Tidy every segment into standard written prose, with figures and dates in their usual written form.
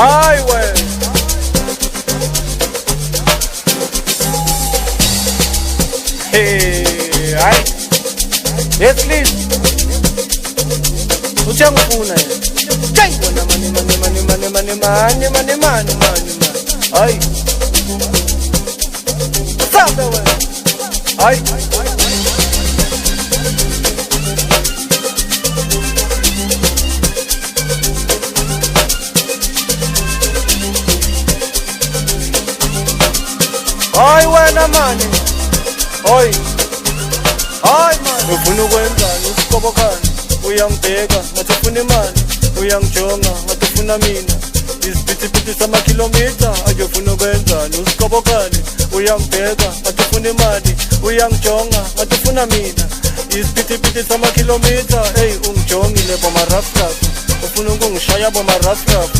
Highway. Hey, ay. Yes, please. Uchangifuna yena. Hey, wena mani. Ay. Sabe wena. Ay. Ay wena mani. Oy. Ay mani. Ufuna ukwenzani usikobokani? Uyangibheka ngathi ufuna imali, uyangijonga ngathi ufuna mina. Isiphithiphithi samakhilomitha ayofuna ukwenzani usikobokani? Uyangibheka ngathi ufuna imali, uyangijonga ngathi ufuna mina. Isiphithiphithi samakhilomitha, hey ungijongile bomarafrafu, ufuna ukungishaya bomarafrafu.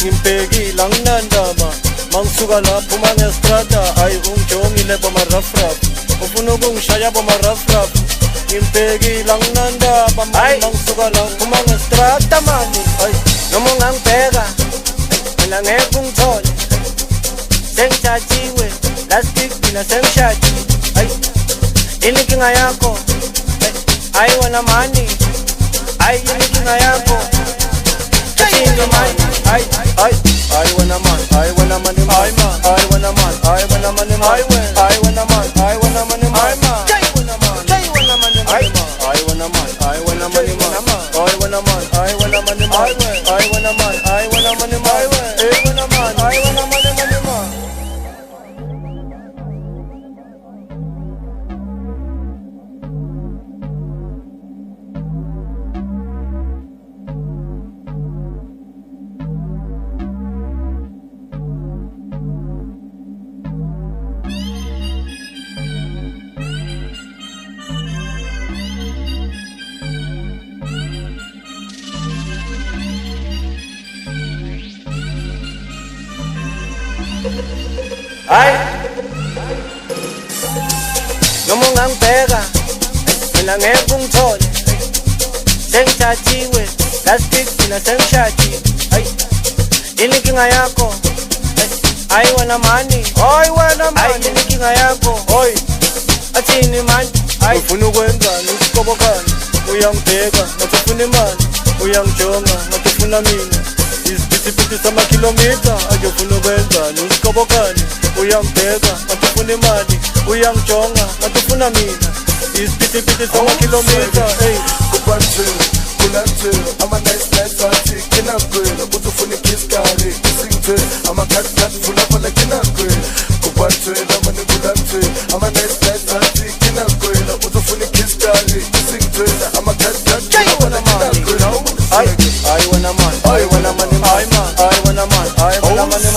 Ngimbhekile anginandaba, mangisuka lapho mangestrada, ayi ungijongile bomarafrafu, ufuna ukungishaya bomarafrafu. Ngimbhekile anginandaba, mangisuka lapho mangestrada mani. Ayi noma ungangibheka mina ngeke ungithole, sengithathiwe last week mina sengishadi. Ayi yini inkinga yakho? Ayi wena mani, ayi yini inkinga yakho? Chini mani, ayi wena mani, ayi wena mani, ayi wena mani, ayi wena mani, ayi wena mani, ayi wena mani, ayi wena mani, ayi wena mani, ayi wena mani, ayi wena mani, ayi wena mani, ayi wena mani, ayi wena mani, ayi wena mani, ayi wena mani. Ay, noma ungangibheka mina ngeke ungithole, sengithathiwe last week mina sengishadi. Ay, yini inkinga yakho? Ayi wena mani, ayi wena mani, ayi yini inkinga yakho? Oy, athini mani? Ayi ufuna ukwenzani usikobokani? Uyangibheka ngathi ufuna imali, uyangijonga ngathi ufuna mina. Isiphithiphithi samakhilomitha ayofuna ukwenzani usikobokani? Uyangibheka ngathi ufuna imali, uyangijonga ngathi ufuna mina. Isiphithiphithi samakhilomitha, hey kubanzima kulanzima ama-nice athi kinagwela uthi ufuna ikhisikali isingithela amakhathi funa phela kinagwela kubanzima mani kulanzima ama-nice athi kinagwela uthi ufuna ikhisikali isingithela amakhathi funa phela kinagwela. Ayi wena mani, ayi wena mani, ayi wena mani, ayi wena mani,